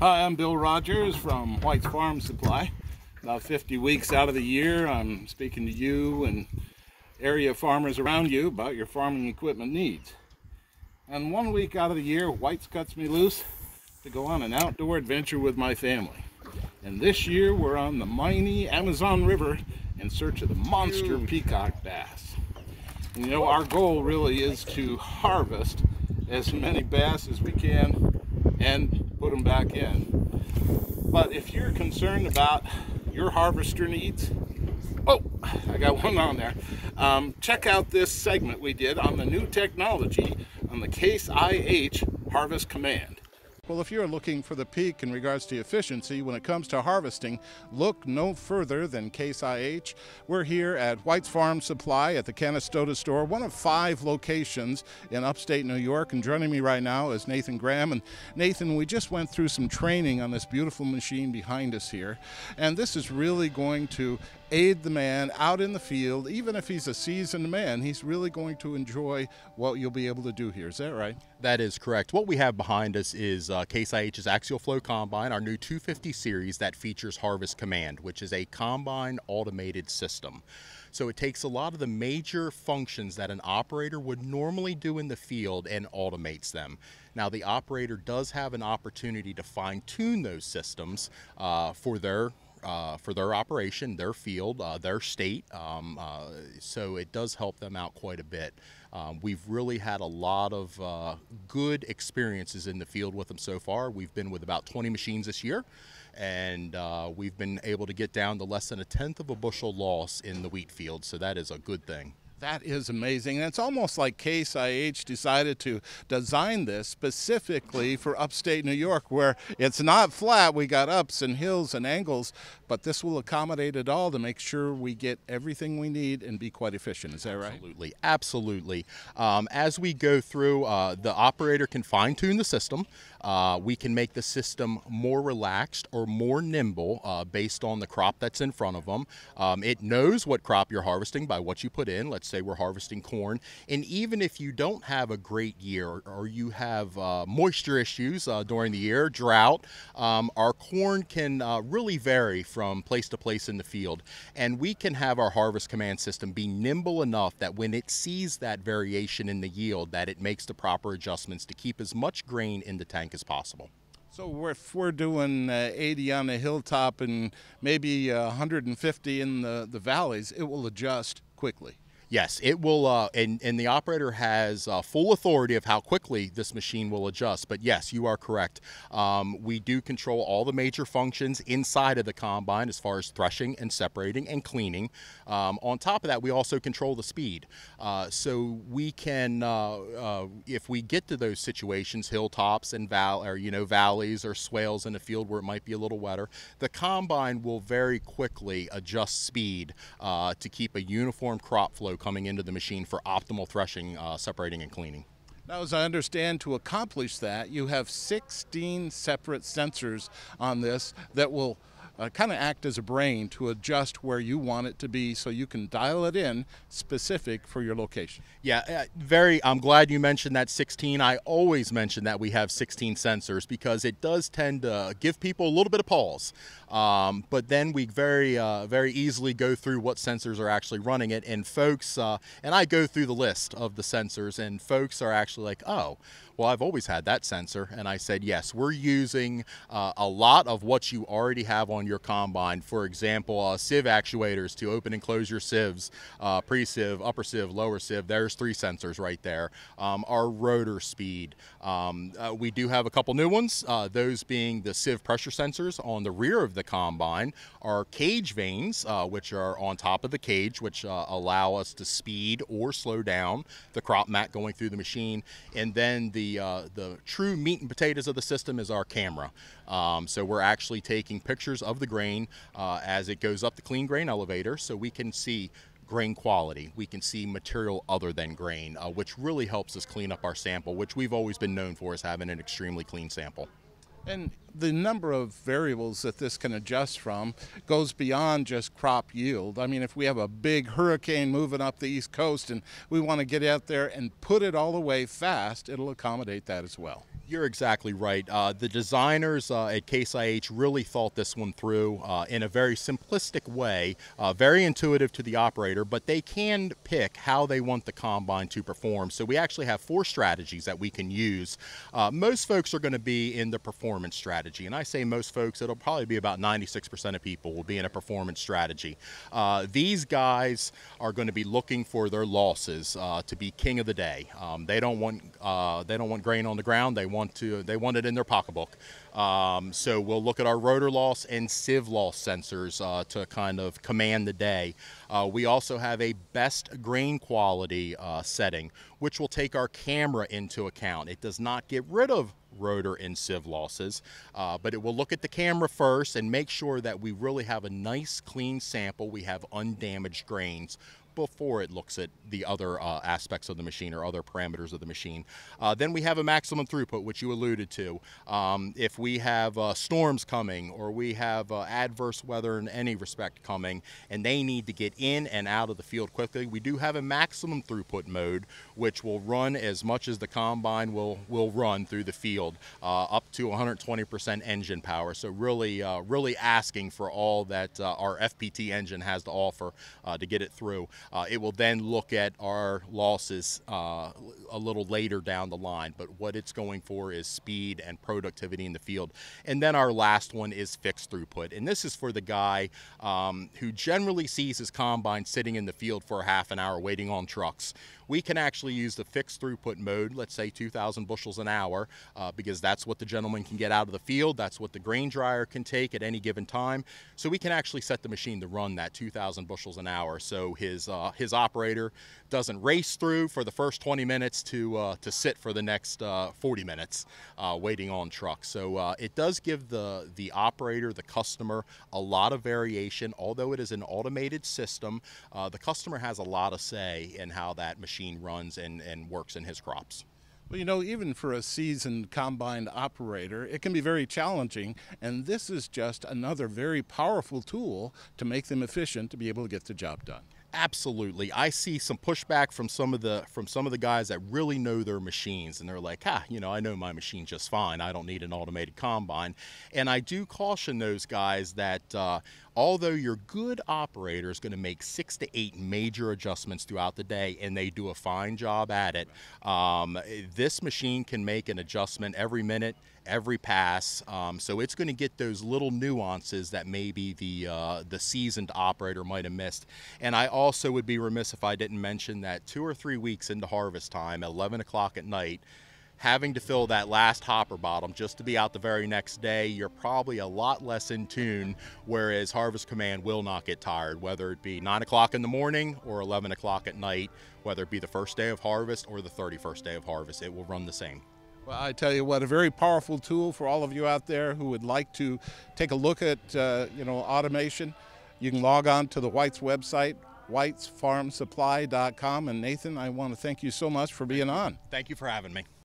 Hi, I'm Bill Rogers from White's Farm Supply. About 50 weeks out of the year, I'm speaking to you and area farmers around you about your farming equipment needs. And 1 week out of the year, White's cuts me loose to go on an outdoor adventure with my family. And this year, we're on the mighty Amazon River in search of the monster peacock bass. And you know, our goal really is to harvest as many bass as we can and put them back in. But if you're concerned about your harvester needs, oh, I got one on there. Check out this segment we did on the new technology on the Case IH Harvest Command. Well, if you're looking for the peak in regards to efficiency when it comes to harvesting, look no further than Case IH. We're here at White's Farm Supply at the Canastota store, one of 5 locations in upstate New York. And joining me right now is Nathan Graham. And Nathan, we just went through some training on this beautiful machine behind us here. And this is really going to aid the man out in the field. Even if he's a seasoned man, he's really going to enjoy what you'll be able to do here. Is that right? That is correct. What we have behind us is Case IH's Axial Flow Combine, our new 250 series that features Harvest Command, which is a combine automated system. So it takes a lot of the major functions that an operator would normally do in the field and automates them. Now, the operator does have an opportunity to fine-tune those systems for their operation, their field, their state, so it does help them out quite a bit. We've really had a lot of good experiences in the field with them so far. We've been with about 20 machines this year, and we've been able to get down to less than 1/10 of a bushel loss in the wheat field, so that is a good thing. That is amazing. And it's almost like Case IH decided to design this specifically for upstate New York, where it's not flat. We got ups and hills and angles, but this will accommodate it all to make sure we get everything we need and be quite efficient. Is that right? Absolutely. Absolutely. As we go through, the operator can fine-tune the system. We can make the system more relaxed or more nimble based on the crop that's in front of them. It knows what crop you're harvesting by what you put in. Let's say we're harvesting corn. And even if you don't have a great year or you have moisture issues during the year, drought, our corn can really vary from place to place in the field. And we can have our Harvest Command system be nimble enough that when it sees that variation in the yield, that it makes the proper adjustments to keep as much grain in the tank as possible. So if we're doing 80 on the hilltop and maybe 150 in the valleys, it will adjust quickly. Yes, it will, and the operator has full authority of how quickly this machine will adjust. But yes, you are correct. We do control all the major functions inside of the combine as far as threshing and separating and cleaning. On top of that, we also control the speed. So we can, if we get to those situations, hilltops and valleys or swales in the field where it might be a little wetter, the combine will very quickly adjust speed to keep a uniform crop flow coming into the machine for optimal threshing, separating, and cleaning. Now, as I understand, to accomplish that, you have 16 separate sensors on this that will kind of act as a brain to adjust where you want it to be so you can dial it in specific for your location. Yeah, I'm glad you mentioned that 16. I always mention that we have 16 sensors because it does tend to give people a little bit of pause. But then we very easily go through what sensors are actually running it, and folks, and I go through the list of the sensors, and folks are actually like, oh, well, I've always had that sensor. And I said, yes, we're using a lot of what you already have on your combine. For example, sieve actuators to open and close your sieves, pre-sieve, upper sieve, lower sieve. There's 3 sensors right there. Our rotor speed. We do have a couple new ones, those being the sieve pressure sensors on the rear of the combine, our cage vanes, which are on top of the cage, which allow us to speed or slow down the crop mat going through the machine. And then the true meat and potatoes of the system is our camera. So we're actually taking pictures of the grain as it goes up the clean grain elevator, so we can see grain quality. We can see material other than grain, which really helps us clean up our sample, which we've always been known for as having an extremely clean sample. And the number of variables that this can adjust from goes beyond just crop yield. I mean, if we have a big hurricane moving up the East Coast and we want to get out there and put it all away fast, it'll accommodate that as well. You're exactly right. The designers at Case IH really thought this one through in a very simplistic way, very intuitive to the operator, but they can pick how they want the combine to perform. So we actually have 4 strategies that we can use. Most folks are going to be in the performance strategy, and I say most folks, it'll probably be about 96% of people will be in a performance strategy. These guys are going to be looking for their losses to be king of the day. They don't want grain on the ground. They want it in their pocketbook. So we'll look at our rotor loss and sieve loss sensors to kind of command the day. We also have a best grain quality setting, which will take our camera into account. It does not get rid of rotor and sieve losses, but it will look at the camera first and make sure that we really have a nice clean sample. We have undamaged grains before it looks at the other aspects of the machine or other parameters of the machine. Then we have a maximum throughput, which you alluded to. If we have storms coming or we have adverse weather in any respect coming and they need to get in and out of the field quickly, we do have a maximum throughput mode, which will run as much as the combine will run through the field, up to 120% engine power. So really asking for all that our FPT engine has to offer to get it through. It will then look at our losses a little later down the line, but what it's going for is speed and productivity in the field. And then our last one is fixed throughput, and this is for the guy who generally sees his combine sitting in the field for a half an hour waiting on trucks. We can actually use the fixed throughput mode, let's say 2,000 bushels an hour, because that's what the gentleman can get out of the field. That's what the grain dryer can take at any given time. So we can actually set the machine to run that 2,000 bushels an hour. So his operator doesn't race through for the first 20 minutes to sit for the next 40 minutes waiting on trucks. So it does give the operator, the customer, a lot of variation. Although it is an automated system, the customer has a lot of say in how that machine runs and works in his crops. Well, you know, even for a seasoned combine operator, it can be very challenging, and this is just another very powerful tool to make them efficient to be able to get the job done. Absolutely. I see some pushback from some of the guys that really know their machines, and they're like, you know, I know my machine just fine. I don't need an automated combine. And I do caution those guys that although your good operator is going to make 6 to 8 major adjustments throughout the day, and they do a fine job at it, this machine can make an adjustment every minute, every pass, so it's going to get those little nuances that maybe the seasoned operator might have missed. And I also would be remiss if I didn't mention that 2 or 3 weeks into harvest time, at 11 o'clock at night, having to fill that last hopper bottom just to be out the very next day, you're probably a lot less in tune, whereas Harvest Command will not get tired, whether it be 9 o'clock in the morning or 11 o'clock at night, whether it be the first day of harvest or the 31st day of harvest, it will run the same. Well, I tell you what, a very powerful tool for all of you out there who would like to take a look at automation. You can log on to the White's website, whitesfarmsupply.com. And Nathan, I want to thank you so much for being on. Thank you for having me.